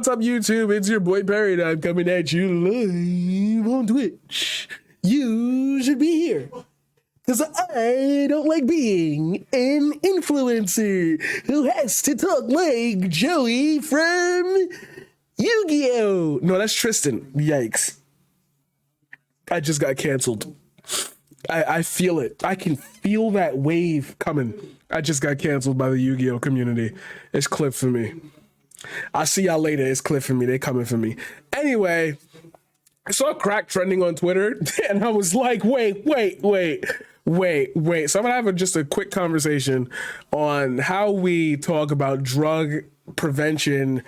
What's up, YouTube? It's your boy Paradigm coming at you live on Twitch. You should be here because I don't like being an influencer who has to talk like Joey from Yu-Gi-Oh! No, that's Tristan. Yikes. I just got canceled. I feel it. I can feel that wave coming. I just got canceled by the Yu-Gi-Oh! Community. It's clipped for me. I'll see y'all later. It's clip for me. They coming for me. Anyway, I saw crack trending on Twitter, and I was like, wait. So I'm gonna have just a quick conversation on how we talk about drug prevention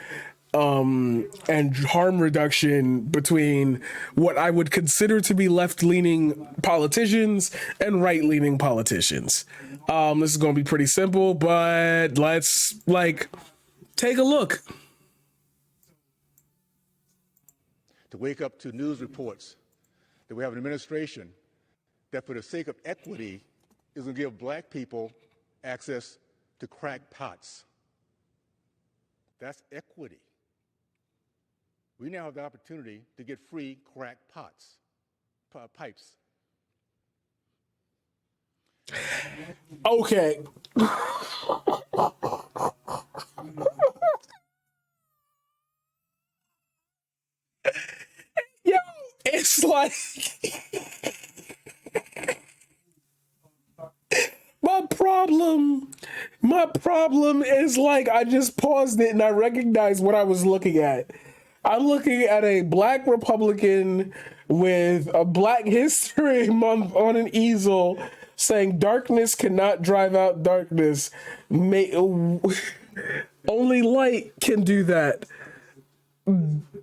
and harm reduction between what I would consider to be left-leaning politicians and right-leaning politicians. This is gonna be pretty simple, but let's take a look. To wake up to news reports that we have an administration that, for the sake of equity, is going to give black people access to crack pots. That's equity. We now have the opportunity to get free crack pipes. Okay. Yo, it's like my problem is like I just paused it and I recognized what I was looking at. I'm looking at a black Republican with a Black History Month on an easel saying darkness cannot drive out darkness. Only light can do that.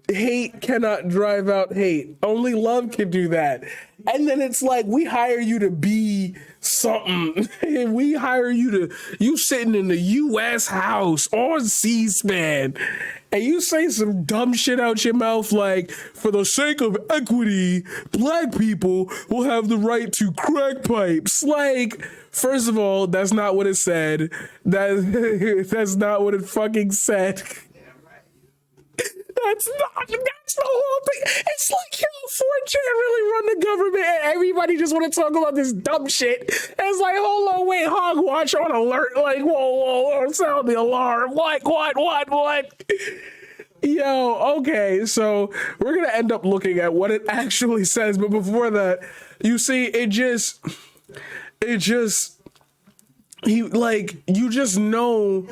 Hate cannot drive out hate. Only love can do that. And then it's like, we hire you to be something. We hire you sitting in the U.S. House on C-SPAN, and you say some dumb shit out your mouth like, for the sake of equity, black people will have the right to crack pipes. Like, first of all, that's not what it said. That's not what it fucking said. That's the whole thing. It's like, yo, 4chan really run the government and everybody just want to talk about this dumb shit. It's like, hold on, wait, Hogwatch on alert. Like, whoa, sound the alarm. What? Yo, okay, so we're going to end up looking at what it actually says. But before that, you see, you just know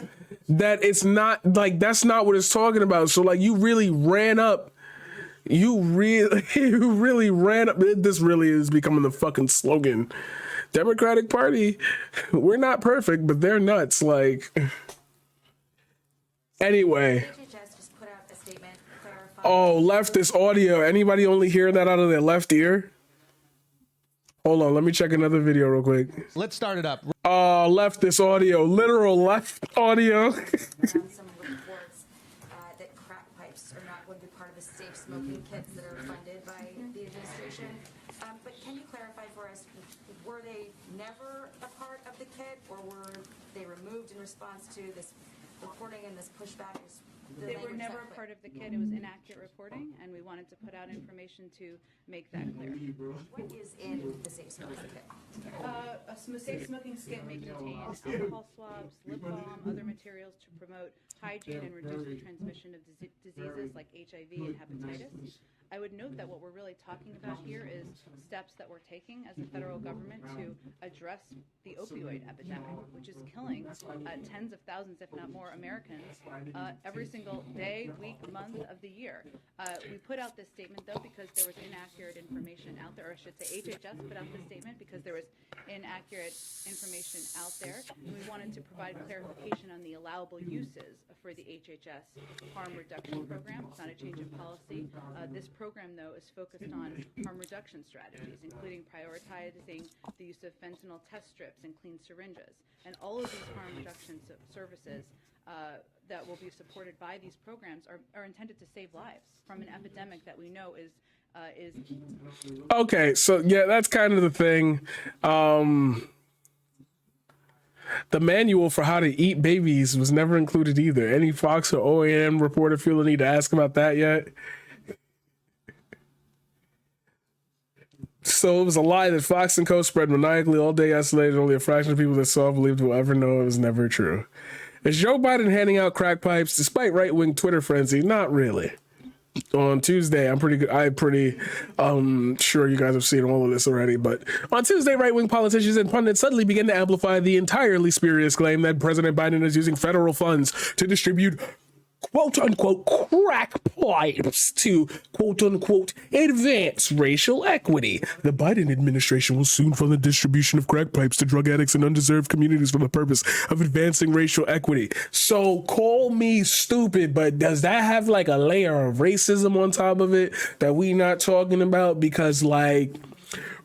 that it's not like, that's not what it's talking about. So like, you really ran up. You really ran up. This really is becoming the fucking slogan. Democratic Party, we're not perfect, but they're nuts. Like, anyway. Oh, leftist audio. Anybody only hear that out of their left ear? Hold on, let me check another video real quick. Let's start it up. Leftist audio, literal left audio. Some reports that crack pipes are not going to be part of the safe smoking kits that are funded by the administration. But can you clarify for us, were they never a part of the kit, or were they removed in response to this reporting and this pushback? They were never a part of the kit. It was inaccurate reporting, and we wanted to put out information to make that clear. What is in the safe smoking kit? A safe smoking kit may contain alcohol swabs, lip balm, other materials to promote hygiene and reduce the transmission of diseases like HIV and hepatitis. I would note that what we're really talking about here is steps that we're taking as a federal government to address the opioid epidemic, which is killing tens of thousands, if not more, Americans every single day, week, month of the year. We put out this statement, though, because there was inaccurate information out there, or I should say HHS put out this statement because there was inaccurate information out there. And we wanted to provide clarification on the allowable uses for the HHS harm reduction program. It's not a change in policy. This program, though, is focused on harm reduction strategies, including prioritizing the use of fentanyl test strips and clean syringes. And all of these harm reduction services that will be supported by these programs are intended to save lives from an epidemic that we know is Okay, so yeah, that's kind of the thing. The manual for how to eat babies was never included either. Any Fox or OAN reporter feel the need to ask about that yet? So it was a lie that Fox and Co spread maniacally all day yesterday that only a fraction of people that saw believed will ever know it was never true. Is Joe Biden handing out crack pipes despite right-wing Twitter frenzy? Not really. On Tuesday, I'm pretty sure you guys have seen all of this already, but on Tuesday, right-wing politicians and pundits suddenly began to amplify the entirely spurious claim that President Biden is using federal funds to distribute quote-unquote crack pipes to quote-unquote advance racial equity. The Biden administration will soon fund the distribution of crack pipes to drug addicts and undeserved communities for the purpose of advancing racial equity. So call me stupid, but does that have like a layer of racism on top of it that we not talking about? Because like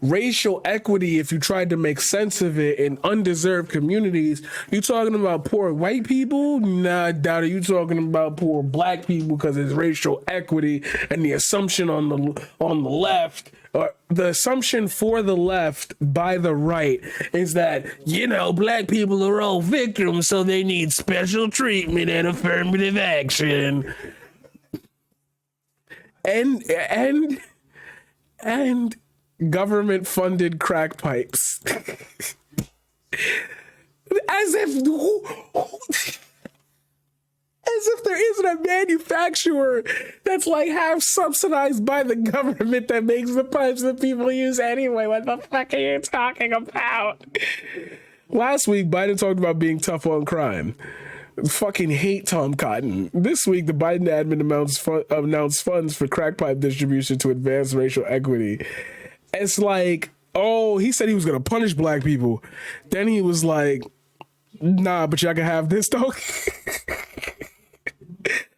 racial equity, if you tried to make sense of it in undeserved communities, you talking about poor white people? Nah, I doubt it. You talking about poor black people because it's racial equity, and the assumption on the left, or the assumption for the left by the right, is that, you know, black people are all victims, so they need special treatment and affirmative action. And government-funded crack pipes. As if there isn't a manufacturer that's like half subsidized by the government that makes the pipes that people use anyway. What the fuck are you talking about? Last week, Biden talked about being tough on crime. Fucking hate Tom Cotton. This week, the Biden admin announced funds for crack pipe distribution to advance racial equity. It's like, oh, he said he was going to punish black people. Then he was like, nah, but y'all can have this though.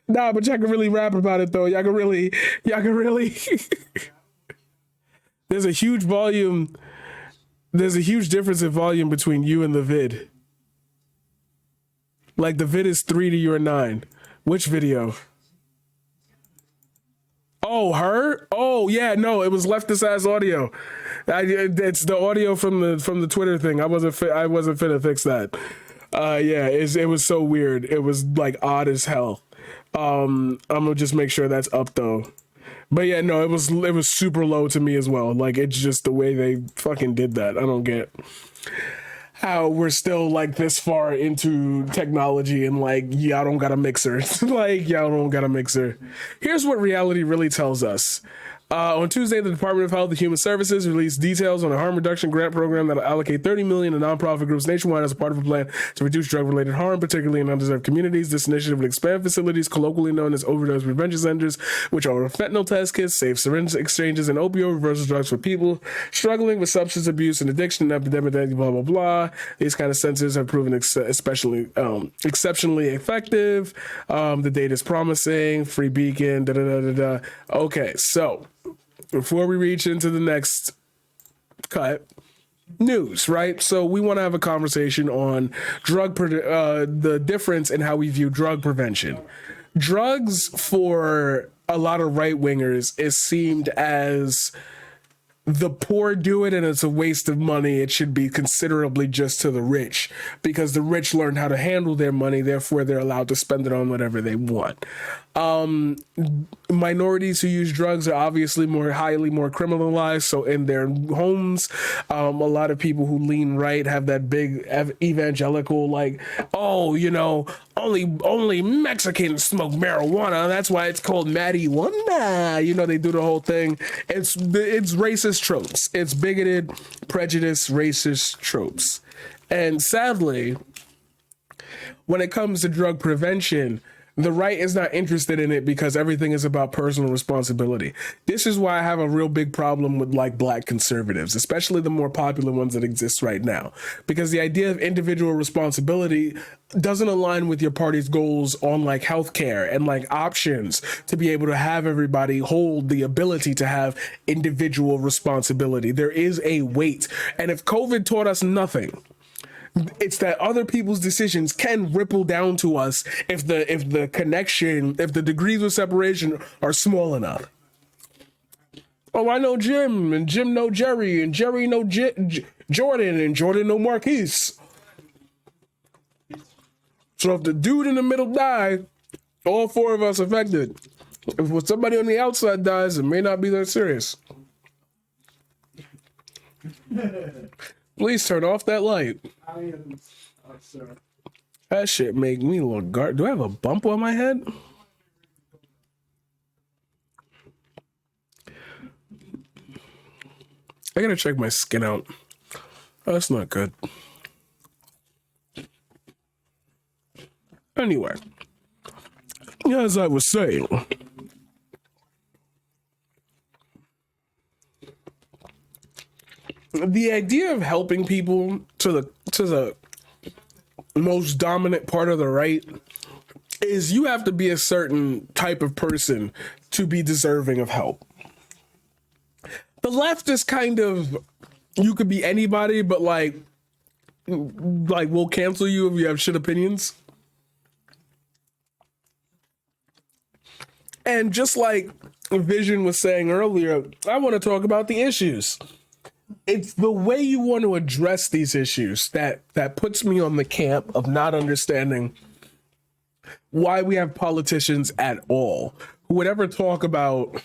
Nah, but y'all can really rap about it though. Y'all can really. There's a huge difference in volume between you and the vid. Like the vid is 3 to your 9. Which video? Oh, her? Oh, yeah, no, it was leftist ass audio. It's the audio from the Twitter thing. I wasn't finna fix that. Yeah, it was so weird. It was like odd as hell. I'm gonna just make sure that's up though. But yeah, no, it was super low to me as well. Like it's just the way they fucking did that. I don't get how we're still like this far into technology and like y'all don't got a mixer. Like y'all don't got a mixer. Here's what reality really tells us. On Tuesday, the Department of Health and Human Services released details on a harm reduction grant program that will allocate $30 million to nonprofit groups nationwide as a part of a plan to reduce drug-related harm, particularly in undeserved communities. This initiative will expand facilities colloquially known as overdose prevention centers, which are fentanyl test kits, safe syringe exchanges, and opioid reversal drugs for people struggling with substance abuse and addiction, epidemic, blah, blah, blah. These kind of centers have proven exceptionally effective. The data is promising. Free Beacon, da-da-da-da-da. Okay, so before we reach into the next cut, news, right? So we want to have a conversation on the difference in how we view drug prevention. Drugs for a lot of right-wingers is seemed as the poor do it and it's a waste of money. It should be considerably just to the rich because the rich learn how to handle their money. Therefore, they're allowed to spend it on whatever they want. Minorities who use drugs are obviously more criminalized. So in their homes, a lot of people who lean right have that big evangelical, like, oh, you know, only Mexicans smoke marijuana. That's why it's called marijuana. You know, they do the whole thing. It's racist tropes. It's bigoted, prejudiced, racist tropes. And sadly, when it comes to drug prevention, the right is not interested in it because everything is about personal responsibility. This is why I have a real big problem with like black conservatives, especially the more popular ones that exist right now, because the idea of individual responsibility doesn't align with your party's goals on like healthcare and like options to be able to have everybody hold the ability to have individual responsibility. There is a weight. And if COVID taught us nothing, it's that other people's decisions can ripple down to us if the connection, if the degrees of separation are small enough. Oh, I know Jim, and Jim know Jerry, and Jerry know Jordan, and Jordan know Marquise. So if the dude in the middle died, all four of us affected. If somebody on the outside dies, it may not be that serious. Please turn off that light. That shit make me look do I have a bump on my head? I gotta check my skin out. Oh, that's not good. Anyway, as I was saying, the idea of helping people to the most dominant part of the right is you have to be a certain type of person to be deserving of help. The left is kind of, you could be anybody, but like we'll cancel you if you have shit opinions. And just like Vision was saying earlier, I want to talk about the issues. It's the way you want to address these issues that puts me on the camp of not understanding why we have politicians at all who would ever talk about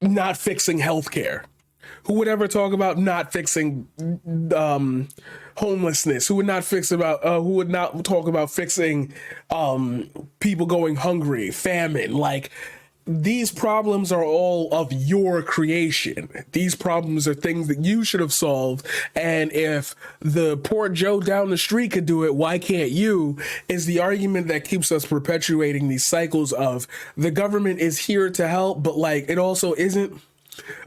not fixing healthcare, who would ever talk about not fixing homelessness, who would not talk about fixing people going hungry, famine. Like, these problems are all of your creation. These problems are things that you should have solved. And if the poor Joe down the street could do it, why can't you? Is the argument that keeps us perpetuating these cycles of the government is here to help, but like it also isn't.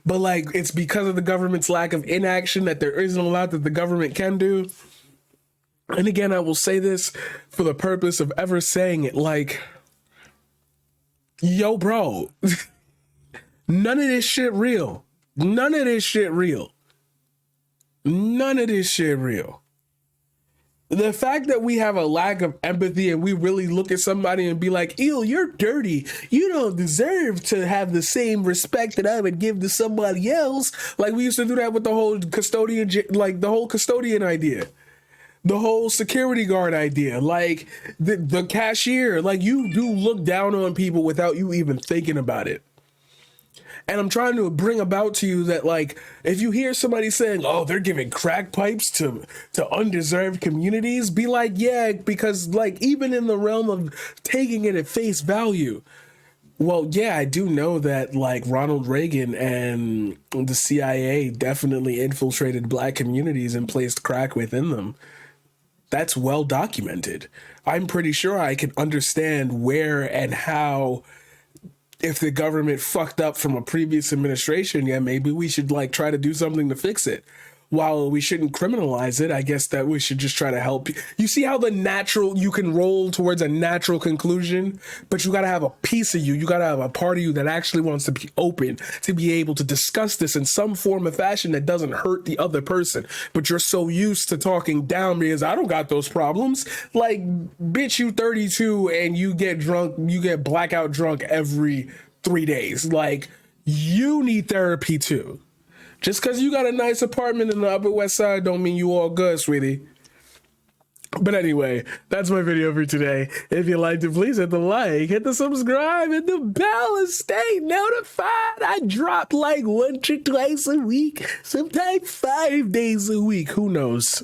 But like it's because of the government's lack of inaction that there isn't a lot that the government can do. And again, I will say this for the purpose of ever saying it, like, yo, bro, none of this shit real. None of this shit real. None of this shit real. The fact that we have a lack of empathy and we really look at somebody and be like, ew, you're dirty. You don't deserve to have the same respect that I would give to somebody else. Like we used to do that with the whole custodian, like the whole custodian idea. The whole security guard idea, like the cashier, like you do look down on people without you even thinking about it. And I'm trying to bring about to you that, like, if you hear somebody saying, oh, they're giving crack pipes to undeserved communities, be like, yeah, because like even in the realm of taking it at face value, well, yeah, I do know that like Ronald Reagan and the CIA definitely infiltrated black communities and placed crack within them. That's well documented. I'm pretty sure I can understand where and how, if the government fucked up from a previous administration, yeah, maybe we should like try to do something to fix it. While we shouldn't criminalize it, I guess that we should just try to help. You see how you can roll towards a natural conclusion, but you got to have a piece of you. You got to have a part of you that actually wants to be open to be able to discuss this in some form of fashion that doesn't hurt the other person. But you're so used to talking down because I don't got those problems. Like, bitch, you 32 and you get drunk, you get blackout drunk every 3 days. Like, you need therapy too. Just because you got a nice apartment in the Upper West Side don't mean you all good, sweetie. But anyway, that's my video for today. If you liked it, please hit the like, hit the subscribe, hit the bell, and stay notified. I drop like once or twice a week, sometimes 5 days a week. Who knows?